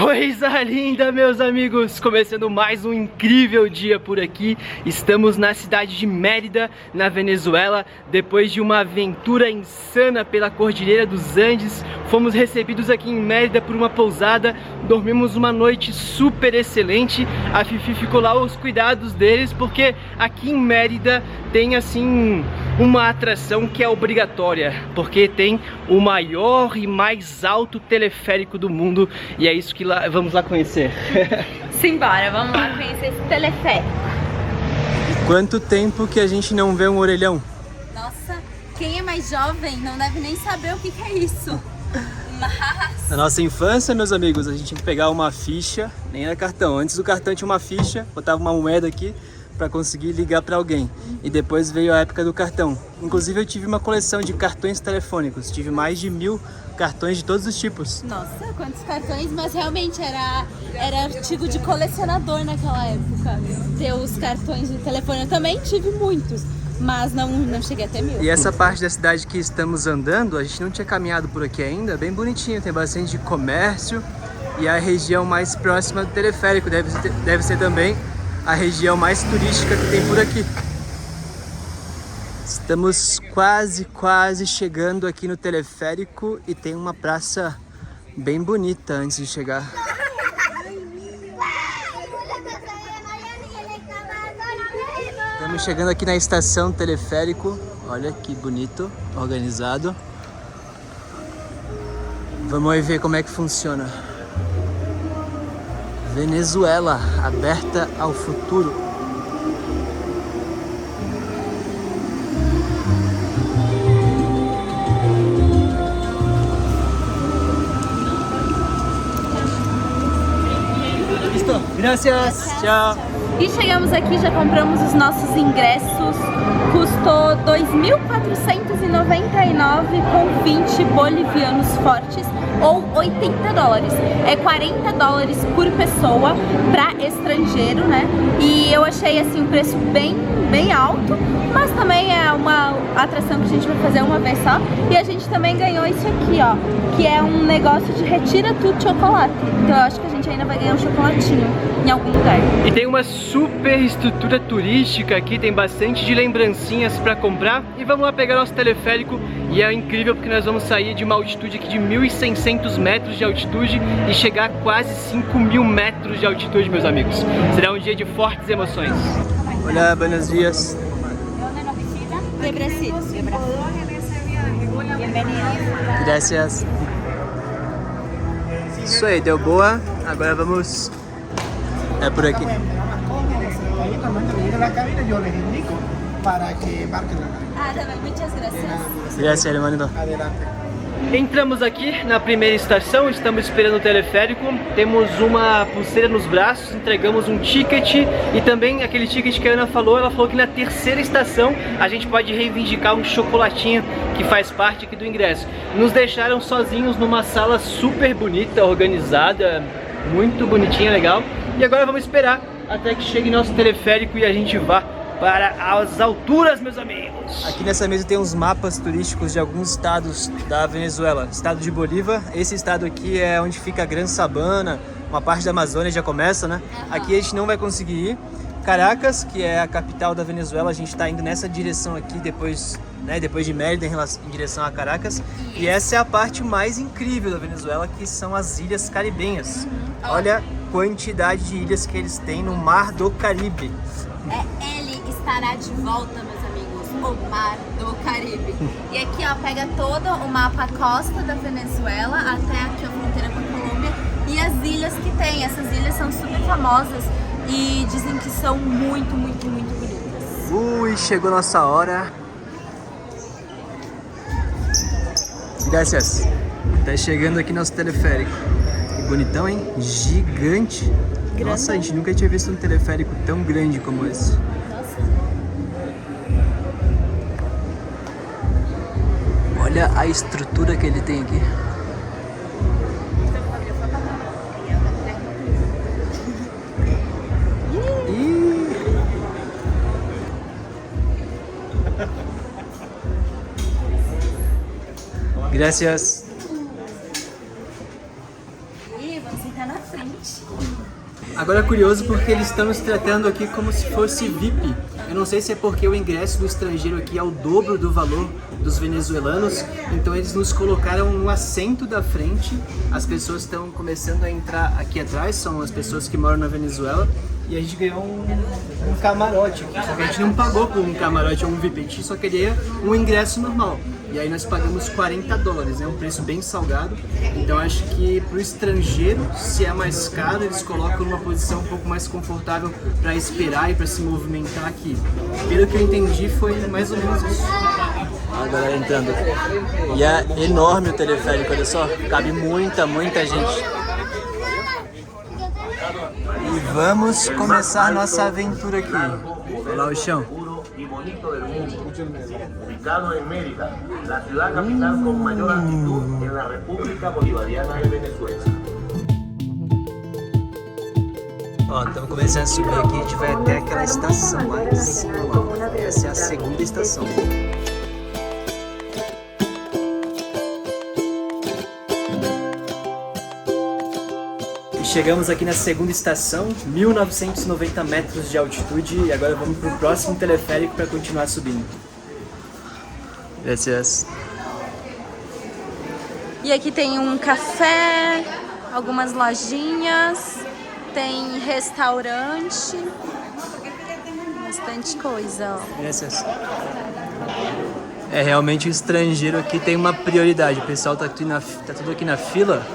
Coisa linda, meus amigos! Começando mais um incrível dia por aqui. Estamos na cidade de Mérida, na Venezuela. Depois de uma aventura insana pela Cordilheira dos Andes, fomos recebidos aqui em Mérida por uma pousada. Dormimos uma noite super excelente. A Fifi ficou lá aos cuidados deles, porque aqui em Mérida tem assim uma atração que é obrigatória, porque tem o maior e mais alto teleférico do mundo, e é isso que vamos lá conhecer. Simbora, vamos lá conhecer esse teleférico. Quanto tempo que a gente não vê um orelhão? Nossa, quem é mais jovem não deve nem saber o que é isso. Mas... Na nossa infância, meus amigos, a gente tinha que pegar uma ficha, nem era cartão. Antes do cartão tinha uma ficha, botava uma moeda aqui para conseguir ligar para alguém. E depois veio a época do cartão. Inclusive eu tive uma coleção de cartões telefônicos. Tive mais de 1000 cartões de todos os tipos. Nossa, quantos cartões, mas realmente era artigo de colecionador naquela época. Ter os cartões de telefone. Eu também tive muitos, mas não cheguei até 1000. E essa parte da cidade que estamos andando, a gente não tinha caminhado por aqui ainda, bem bonitinho, tem bastante comércio. E a região mais próxima do teleférico deve ser também a região mais turística que tem por aqui. Estamos quase chegando aqui no teleférico e tem uma praça bem bonita antes de chegar. Estamos chegando aqui na estação teleférico. Olha que bonito, organizado. Vamos ver como é que funciona. Venezuela, aberta ao futuro. Listo, gracias. Tchau. E chegamos aqui, já compramos os nossos ingressos. Custou 2.499 com 20 bolivianos fortes, ou 80 dólares. É 40 dólares por pessoa para estrangeiro, né? E eu achei assim um preço bem alto, mas também é uma atração que a gente vai fazer uma vez só. E a gente também ganhou isso aqui, ó, que é um negócio de retira tudo chocolate. Então eu acho que a gente ainda vai ganhar um chocolatinho em algum lugar. E tem uma super estrutura turística aqui, tem bastante de lembrancinhas para comprar. E vamos lá pegar nosso teleférico. E é incrível porque nós vamos sair de uma altitude aqui de 1.600 metros de altitude e chegar a quase 5.000 metros de altitude, meus amigos. Será um dia de fortes emoções. Olá, buenos dias. De Brasil. Gracias. Isso aí, deu boa. Agora vamos... É por aqui. Ah, tá bem. Muitas graças. Gracias, hermano. Entramos aqui na primeira estação, estamos esperando o teleférico, temos uma pulseira nos braços, entregamos um ticket e também aquele ticket que a Ana falou, ela falou que na terceira estação a gente pode reivindicar um chocolatinho que faz parte aqui do ingresso. Nos deixaram sozinhos numa sala super bonita, organizada, muito bonitinha, legal. E agora vamos esperar até que chegue nosso teleférico e a gente vá para as alturas, meus amigos. Aqui nessa mesa tem uns mapas turísticos de alguns estados da Venezuela. Estado de Bolívar, esse estado aqui é onde fica a Gran Sabana, uma parte da Amazônia já começa, né? Aqui a gente não vai conseguir ir. Caracas, que é a capital da Venezuela, a gente está indo nessa direção aqui depois de Mérida em direção a Caracas. E essa é a parte mais incrível da Venezuela, que são as ilhas caribenhas. Olha a quantidade de ilhas que eles têm no Mar do Caribe. Ele estará de volta, meus amigos, o Mar do Caribe. E aqui, ó, pega todo o mapa costa da Venezuela até aqui a fronteira com a Colômbia e as ilhas que tem. Essas ilhas são super famosas e dizem que são muito bonitas. Ui, chegou nossa hora. Graças. Tá chegando aqui nosso teleférico. Que bonitão, hein? Gigante. Nossa, a gente nunca tinha visto um teleférico tão grande como esse. Nossa. Olha a estrutura que ele tem aqui. Gracias. E vamos sentar na frente. frente. Agora é curioso porque eles estão nos tratando aqui como se fosse VIP. Eu não sei se é porque o ingresso do estrangeiro aqui é o dobro do valor dos venezuelanos, então eles nos colocaram no assento da frente. As pessoas estão começando a entrar aqui atrás, são as pessoas que moram na Venezuela, e a gente ganhou um camarote aqui. Só que a gente não pagou por um camarote ou um VIP, a gente só queria um ingresso normal. E aí nós pagamos $40, é um preço bem salgado. Então acho que para o estrangeiro, se é mais caro, eles colocam numa posição um pouco mais confortável para esperar e para se movimentar aqui. Pelo que eu entendi, foi mais ou menos isso. A galera entrando. E é enorme o teleférico, olha só, cabe muita gente. E vamos começar nossa aventura aqui. Olha lá o chão. Ubicado en Mérida, la ciudad capital con mayor altitud en la República Bolivariana de Venezuela. Ó, estamos começando a subir aqui, a gente vai até aquela estação lá em cima. Essa é a segunda estação. Chegamos aqui na segunda estação, 1990 metros de altitude, e agora vamos para o próximo teleférico para continuar subindo. Gracias. E aqui tem um café, algumas lojinhas, tem restaurante, bastante coisa, ó. Gracias. É, realmente o estrangeiro aqui tem uma prioridade, o pessoal tá tudo aqui na fila.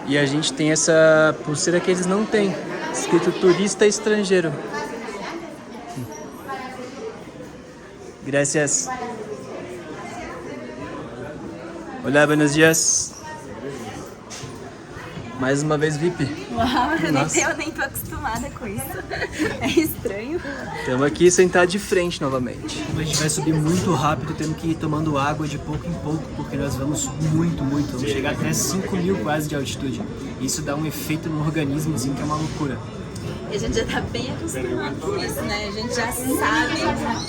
E a gente tem essa pulseira que eles não têm, escrito turista estrangeiro. Gracias. Olá, buenos dias. Mais uma vez VIP. Uau, eu nem tô acostumada com isso. É estranho. Estamos aqui sentados de frente novamente. A gente vai subir muito rápido, temos que ir tomando água de pouco em pouco, porque nós vamos muito. Vamos chegar até 5.000 quase de altitude. Isso dá um efeito no organismo, assim, que é uma loucura. E a gente já tá bem acostumado com isso, né? A gente já sabe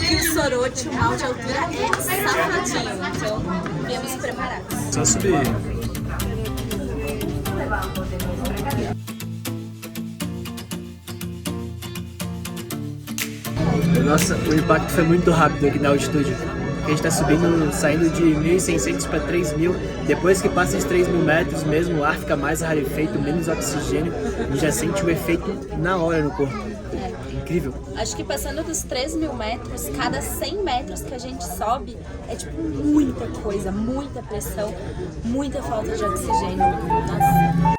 que o sorote, o mal de altura, é safadinho. Então, viemos preparados. Só subir. Nossa, o impacto foi muito rápido aqui na altitude. A gente está subindo, saindo de 1.600 para 3.000. Depois que passa de 3.000 metros mesmo, o ar fica mais rarefeito, menos oxigênio, e já sente o efeito na hora no corpo. É incrível. Acho que passando dos 3.000 metros, cada 100 metros que a gente sobe, é tipo muita coisa, muita pressão, muita falta de oxigênio. Nossa.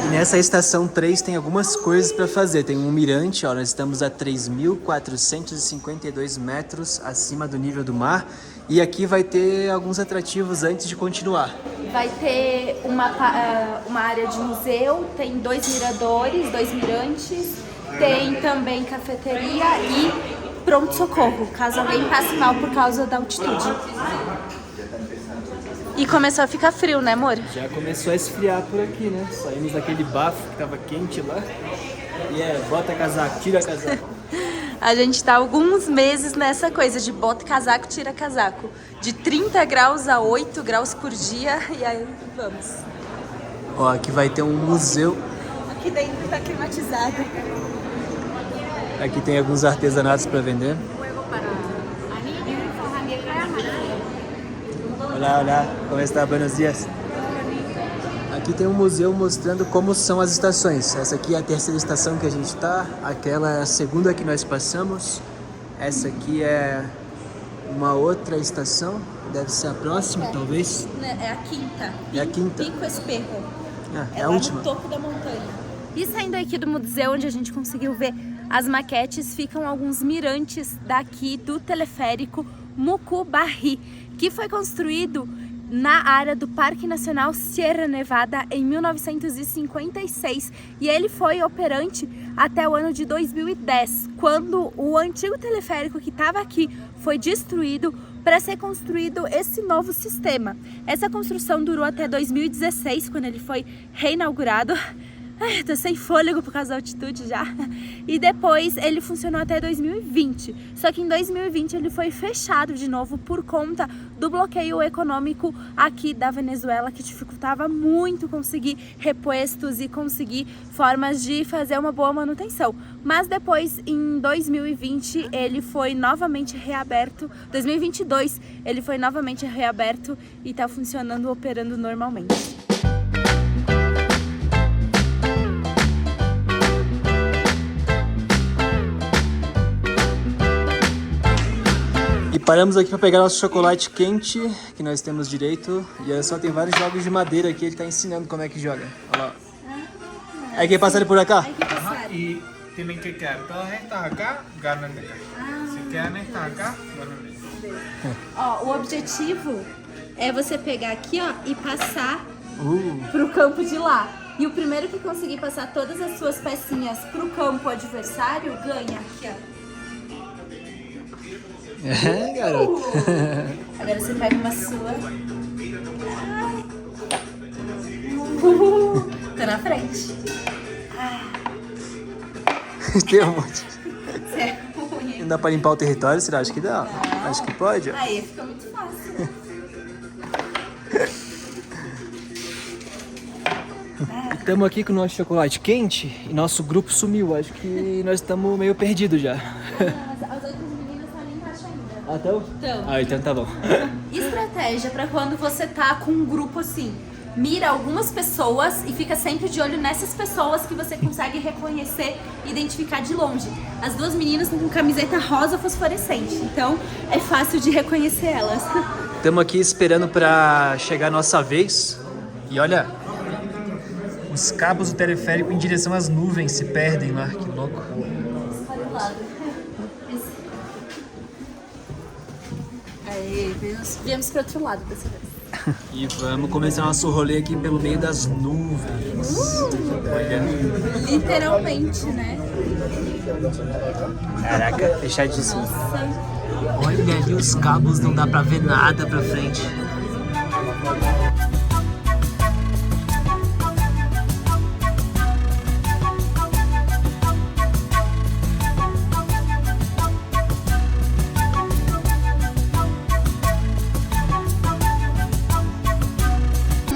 Nessa estação 3 tem algumas coisas para fazer. Tem um mirante, ó, nós estamos a 3.452 metros acima do nível do mar. E aqui vai ter alguns atrativos antes de continuar. Vai ter uma área de museu, tem 2 miradores, 2 mirantes, tem também cafeteria e pronto-socorro, caso alguém passe mal por causa da altitude. E começou a ficar frio, né, amor? Já começou a esfriar por aqui, né? Saímos daquele bafo que tava quente lá. E bota casaco, tira casaco. A gente tá alguns meses nessa coisa de bota casaco, tira casaco. De 30 graus a 8 graus por dia, e aí vamos. Ó, aqui vai ter um museu. Aqui dentro tá climatizado. Aqui tem alguns artesanatos para vender. Olá, como está? Buenos dias. Aqui tem um museu mostrando como são as estações. Essa aqui é a terceira estação que a gente está, aquela é a segunda que nós passamos. Essa aqui é uma outra estação, deve ser a próxima, talvez. É a quinta. É a quinta. Pico Espejo. É a última. No topo da montanha. E saindo aqui do museu, onde a gente conseguiu ver as maquetes, ficam alguns mirantes daqui do teleférico Mucubarri, que foi construído na área do Parque Nacional Sierra Nevada em 1956 e ele foi operante até o ano de 2010, quando o antigo teleférico que estava aqui foi destruído para ser construído esse novo sistema. Essa construção durou até 2016, quando ele foi reinaugurado. Ai, tô sem fôlego por causa da altitude já. E depois ele funcionou até 2020. Só que em 2020 ele foi fechado de novo por conta do bloqueio econômico aqui da Venezuela, que dificultava muito conseguir repostos e conseguir formas de fazer uma boa manutenção. Mas depois, em 2020, ele foi novamente reaberto. 2022 ele foi novamente reaberto e tá funcionando, operando normalmente. E paramos aqui para pegar nosso chocolate quente, que nós temos direito. E olha só, tem vários jogos de madeira aqui, ele tá ensinando como é que joga. Olha lá. Hay que pasar por acá? Y tienen que quedar todas estas acá, ganan de acá. Se quedan estas acá, ganan de acá. Ó, o objetivo é você pegar aqui, ó, e passar pro campo de lá. E o primeiro que conseguir passar todas as suas pecinhas pro campo adversário, ganha. Aqui, ó. É, garoto. Agora você pega uma sua. Tá na frente. Tem um monte. Você é ruim. Não dá pra limpar o território, será? Acho que dá. Não. Acho que pode. Aí fica muito fácil. Estamos aqui com o nosso chocolate quente e nosso grupo sumiu. Acho que nós estamos meio perdidos já. As outras meninas estão ali embaixo ainda. Ah, então? Então tá bom. Estratégia pra quando você tá com um grupo assim. Mira algumas pessoas e fica sempre de olho nessas pessoas que você consegue reconhecer e identificar de longe. As duas meninas estão com camiseta rosa fosforescente, então é fácil de reconhecer elas. Estamos aqui esperando para chegar a nossa vez. E olha, os cabos do teleférico em direção às nuvens se perdem lá, que louco. Olha o lado. Aí, viemos para outro lado dessa vez. E vamos começar nosso rolê aqui pelo meio das nuvens. Olha. Literalmente, né? Caraca, fechadíssimo. Nossa. Olha ali os cabos, não dá pra ver nada pra frente.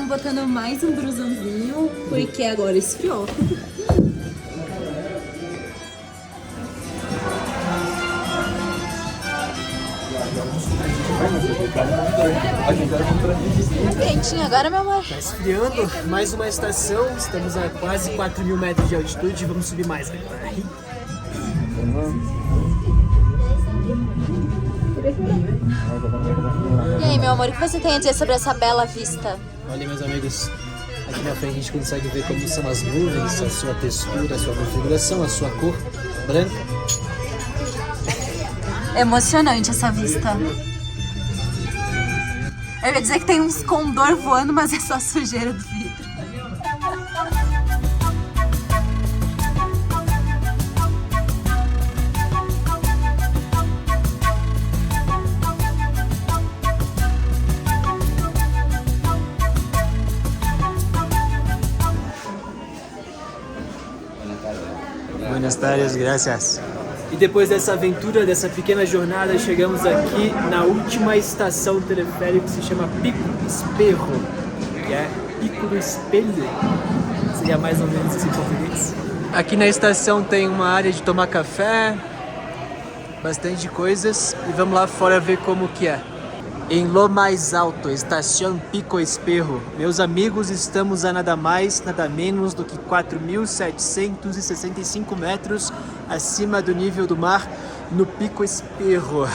Botando mais um brusãozinho, porque agora esfriou. Muito quentinho agora, meu amor. Tá esfriando, mais uma estação, estamos a quase 4.000 metros de altitude e vamos subir mais agora. E aí, meu amor, o que você tem a dizer sobre essa bela vista? Olha, meus amigos, aqui na frente a gente consegue ver como são as nuvens, a sua textura, a sua configuração, a sua cor branca. Emocionante essa vista. Eu ia dizer que tem uns condor voando, mas é só sujeira do vidro. Buenas tardes, gracias. E depois dessa aventura, dessa pequena jornada, chegamos aqui na última estação do teleférico que se chama Pico Espejo, que é Pico do Espelho, seria mais ou menos esse em português. Aqui na estação tem uma área de tomar café, bastante coisas, e vamos lá fora ver como que é. Em lo mais alto, estação Pico Espejo. Meus amigos, estamos a nada mais, nada menos do que 4.765 metros acima do nível do mar, no Pico Espejo.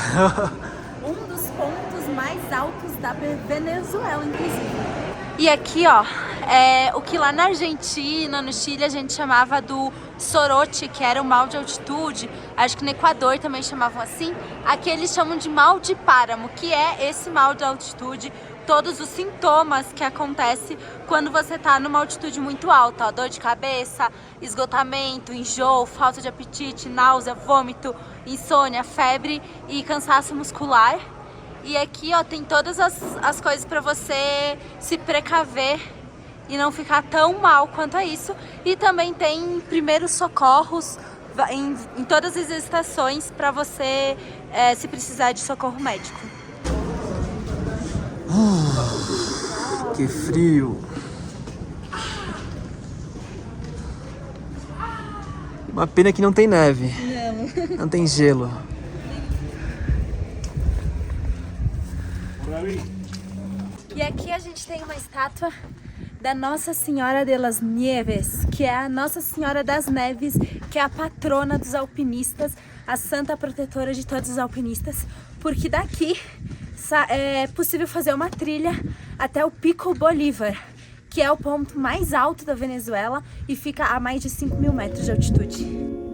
Um dos pontos mais altos da Venezuela, inclusive. E aqui, ó, é o que lá na Argentina, no Chile, a gente chamava do sorote, que era o mal de altitude. Acho que no Equador também chamavam assim. Aqui eles chamam de mal de páramo, que é esse mal de altitude, todos os sintomas que acontecem quando você tá numa altitude muito alta, ó, dor de cabeça, esgotamento, enjoo, falta de apetite, náusea, vômito, insônia, febre e cansaço muscular. E aqui, ó, tem todas as coisas pra você se precaver e não ficar tão mal quanto a isso. E também tem primeiros socorros em todas as estações pra você se precisar de socorro médico. Que frio. Uma pena que não tem neve. Não tem gelo. E aqui a gente tem uma estátua da Nossa Senhora de las Nieves, que é a Nossa Senhora das Neves, que é a patrona dos alpinistas, a santa protetora de todos os alpinistas, porque daqui é possível fazer uma trilha até o Pico Bolívar, que é o ponto mais alto da Venezuela e fica a mais de 5.000 metros de altitude.